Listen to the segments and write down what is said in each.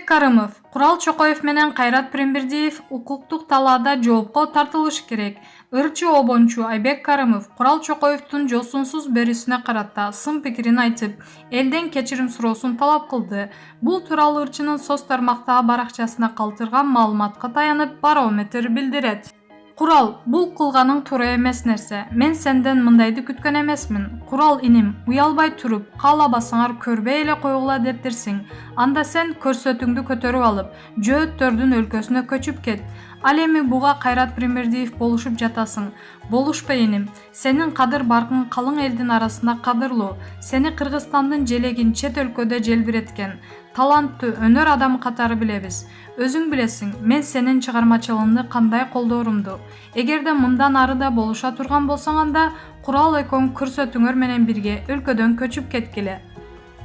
Айбек Карымов, Курал Чокоев менен Кайрат Прембердиев укуктук талаада жоопко тартылышы керек. Ырчы обончу Айбек Карымов Курал Чокоевдун жосунсуз берүүсүнө карата сын пикирин айтып, элден кечирим суроосун талап кылды. Бул тууралуу ырчынын соц тармактагы баракчасына калтырган маалыматка таянып, Барометр билдирет. Курал, бул кылганың туура эмес нерсе. Мен сенден мындайды күткөн эмесмин. Курал иним, уялбай туруп, каалабасаңар көрбөй эле койгула дептирсиң. Анда сен көрсөтүңдү көтөрүп алып, жөөттөрдүн өлкөсүнө көчүп кет. Ал эми буга Кайрат Прембердиев болушуп жатасың. Болушпа иним. Сенин кадыр баркың калың элдин арасында кадырлуу. Сени Кыргызстандын желегин чет өлкөдө желбиреткен таланттуу өнөр адамы катары билебиз. Өзүң билесиң, мен сенин чыгармачылыгыңды кандай колдоорумду. Эгерде мындан ары да болуша турган болсоң, анда Курал экөөң көрсөтүңөр менен бирге өлкөдөн көчүп кеткиле.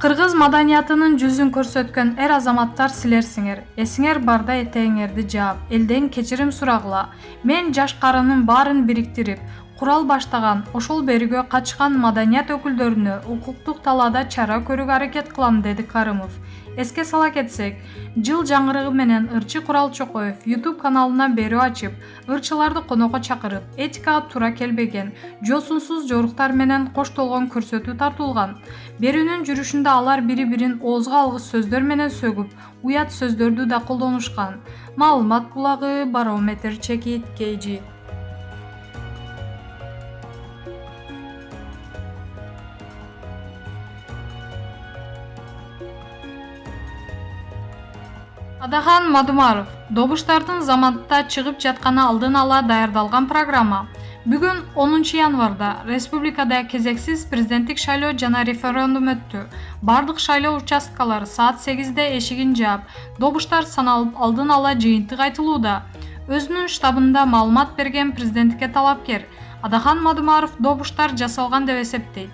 Кыргыз маданиятынын жүзүн көрсөткөн эр азаматтар силерсиңер. Эсиңер барда этегиңерди жаап, элден кечирим сурагыла. Мен жаш карынын баарын бириктирип, Курал баштаган, ошол берүүгө качкан маданият өкүлдөрүнө укуктук талаада чара көрүүгө аракет кылам, деди Карымов. Эске сала кетсек, жыл жаңырыгы менен ырчы Курал Чокоев YouTube каналына берүү ачып, ырчыларды конокко чакырып, этикага туура келбеген, жосунсуз жоруктар менен коштолгон көрсөтүү тартылган. Берүүнүн жүрүшүндө алар бири-бирин оозго алгыс сөздөр менен сөгүп, уят сөздөрдү да колдонушкан. Маалымат булагы Барометр чекит KG. Адахан Мадумаров, добуштардын заматта чыгып жатканы алдын ала даярдалган программа. Бүгүн 10 январда республикада кезексиз президенттик шайлоо жана референдум өттү. Бардык шайлоо участкалары саат 8-де эшигин жаап, добуштар саналып алдын ала жыйынтык айтылууда. Өзүнүн штабында маалымат берген президентке талапкер Адахан Мадумаров добуштар жасалган деп эсептейт.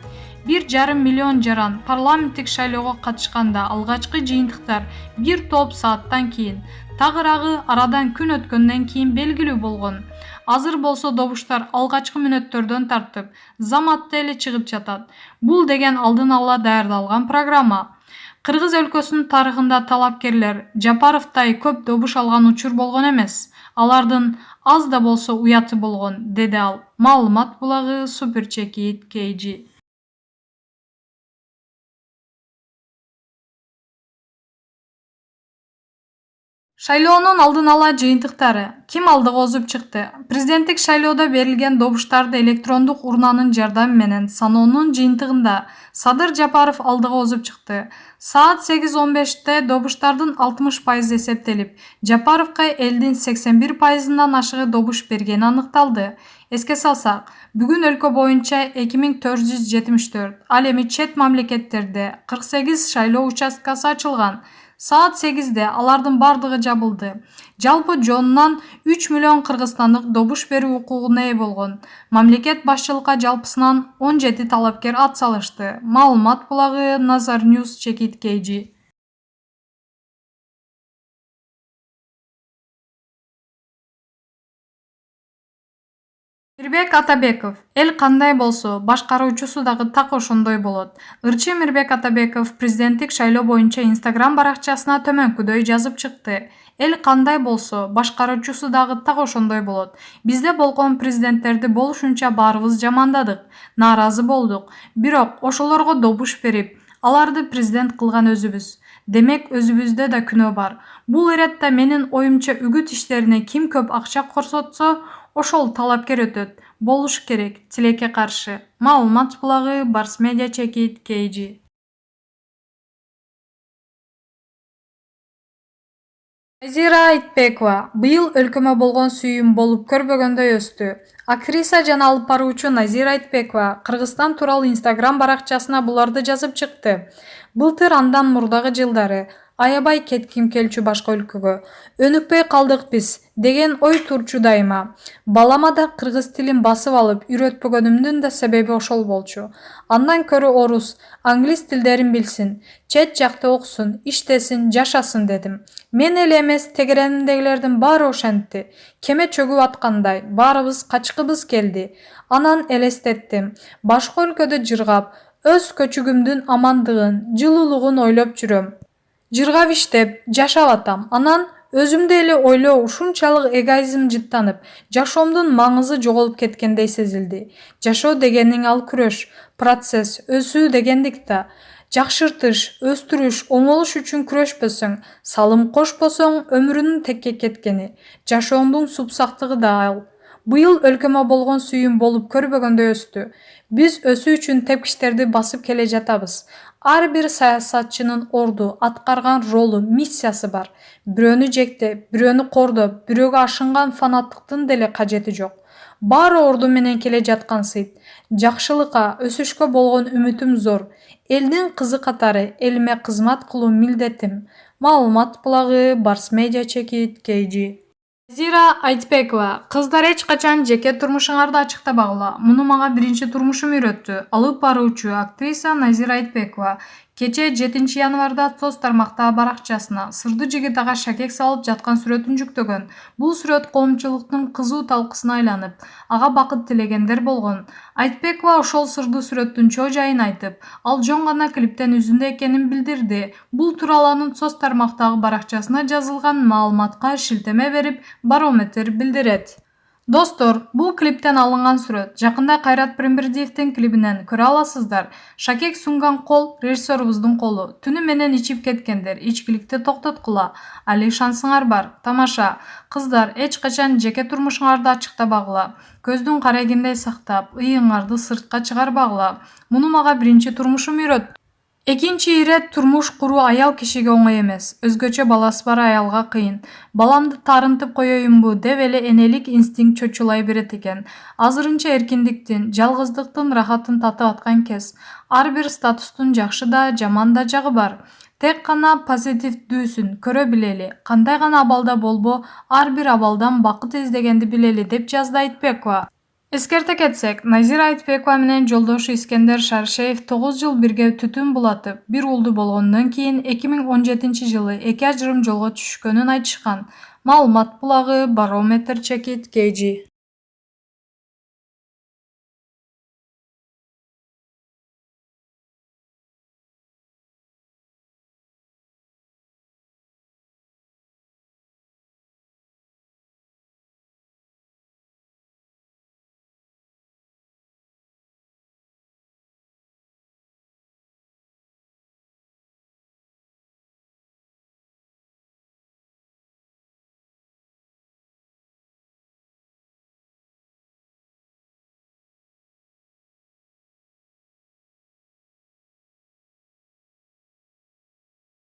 1,5 миллион жаран парламенттик шайлоого катышканда алгачкы жыйынтыктар бир топ сааттан кийин, тагыраагы арадан күн өткөндөн кийин белгилүү болгон. Азыр болсо добуштар алгачкы мүнөттөрдөн тартып, заматта эле чыгып жатат. Бул деген алдын ала даярдалган программа. Кыргыз өлкөсүнүн тарыхында талапкерлер Жапаровтай көп добуш алган учур болгон эмес. Алардын аз да болсо уяты болгон, деди ал. Маалымат булагы Суперчекит KG. Шайлоонун алдын ала жыйынтыктары. Ким алдыга озуп чыкты? Президенттик шайлоодо берилген добуштарды электрондук урнанын жардамы менен саноонун жыйынтыгында Садыр Жапаров алдыга озуп чыкты. Саат 8:15-те добуштардын 60% эсептелип, Жапаровго элдин 81%-дан ашыгы добуш бергени аныкталды. Эске салсак, бүгүн өлкө боюнча 2474, ал эми чет мамлекеттерде 48 шайлоо участкасы ачылган. Саат 8-де алардын бардыгы жабылды. Жалпы жонунан 3 миллион кыргызстандык добуш берүү укугуна ээ болгон. Мамлекет башчылыкка жалпысынан 17 талапкер ат салышты. Маалымат булагы Назар News Чекит KG. Мирбек Атабеков. Эл кандай болсо, башкаруучусу дагы так ошондой болот. Ырчы Мирбек Атабеков президенттик шайлоо боюнча Instagram баракчасына төмөнкүдөй жазып чыкты. Эл кандай болсо, башкаруучусу дагы так ошондой болот. Бизде болгон президенттерди болушунча баарыбыз жамандадык, нааразы болдук. Бирок ошолорго добуш берип, аларды президент кылган өзүбүз. Демек өзүбүздө да күнөө бар. Бул иретте менин оюмча үгүт иштерине ким көп акча корсотсо, ошол талапкер өтөт. Болуш керек, тилекке каршы. Маалымат булагы Барс Медиа Чекит KG. Назира Айтбекова быйыл өлкөмө болгон сүйүүм болуп көрбөгөндөй өстү. Актриса жана алып баруучу Назира Айтбекова Кыргызстан тууралуу Instagram баракчасына буларды жазып чыкты. Былтыр андан мурдагы жылдары аябай кетким келчү башка өлкөгө. Өнүкпөй калдык биз деген ой турчу дайыма. Балама да кыргыз тилин басып алып үйрөтпөгөнүмдүн да себеби ошол болчу. Андан көрө орус, англис тилдерин билсин, чет жакта окусун, иштесин, жашасын дедим. Мен эле эмес, тегеремдегилердин баары ошентти. Кеме чөгүп аткандай, баарыбыз качкыбыз келди. Анан элестеттим. Башка өлкөдө жыргап, өз көчүгүмдүн амандыгын, жылуулугун ойлоп жүрөм. Жыргап иштеп, жашап атам. Анан өзүмдү эле ойлоо ушунчалык эгоизм жыттанып, жашоомдун маңызы жоголуп кеткендей сезилди. Жашоо дегениң ал күрөш, процесс, өсүү дегендик да. Жакшыртыш, өстүрүш, оңолуш үчүн күрөшпөсөң, салым кошпосоң өмүрүнүн текке кеткени. Жашооңдун супсактыгы да ал. Быйыл өлкөмө болгон сүйүүм болуп көрбөгөндөй өстү. Биз өсүү үчүн тепкичтерди басып келе жатабыз. Ар бир саясатчынын орду, аткарган ролу, миссиясы бар. Бирөөнү жектеп, бирөөнү кордоп, бирөөгө ашынган фанаттыктын деле кажети жок. Баары орду менен келе жаткан сыйт. Жакшылыкка, өсүшкө болгон үмүтүм зор. Элдин кызы катары элиме кызмат кылуу милдетим. Маалымат булагы, Барс Медиа Чекит, KG. Назира Айтбекова: кыздар эч качан жеке турмушуңарды ачыктабагыла. Муну мага биринчи турмушум үйрөттү. Алып баруучу актриса Назира Айтбекова кечээ 7 январда соц тармактагы баракчасына сырдуу жигит ага шакек салып жаткан сүрөтүн жүктөгөн. Бул сүрөт коомчулуктун кызуу талкысына айланып, ага бакыт тилегендер болгон. Айтбекова ошол сырдуу сүрөттүн чоо жайын айтып, ал жөн гана клиптен үзүндү экенин билдирди. Бул тууралуу анын соц тармактагы баракчасына жазылган маалыматка шилтеме берип, Барометр билдирет. Достор, бул клиптен алынган сүрөт. Жакында Кайрат Прембердиевдин клибинен көрө аласыздар. Шакек сунган кол режиссерубуздун колу. Түнү менен ичип кеткендер, ичкиликти токтоткула. Али шансыңар бар. Тамаша. Кыздар, эч качан жеке турмушуңарды ачыктабагыла. Көздүн карегиндей сактап, ыйыңарды сыртка чыгарбагыла. Муну мага биринчи турмушум үйрөттү. Экинчи ирет турмуш куруу аял кишиге оңой эмес. Өзгөчө баласы бар аялга кыйын. Баламды тарынтып коеюнбу деп эле энелик инстинкт чочулай берет экен. Азырынча эркиндиктин, жалгыздыктын рахатын татып аткан кез. Ар бир статустун жакшы да, жаман да жагы бар. Тек гана позитивдүүсүн көрө билели. Кандай гана абалда болбо, ар бир абалдан бакыт издегенди билели, деп жазды Айтбекова. Эскерте кетсек, Назира Айтбекова менен жолдошу Искендер Шаршеев 9 жыл бирге түтүн булатып, бир уулду болгондон кийин 2017-жылы 2 ажырым жолго түшкөнүн айтышкан. Маалымат булагы, Барометр Чекит, KG.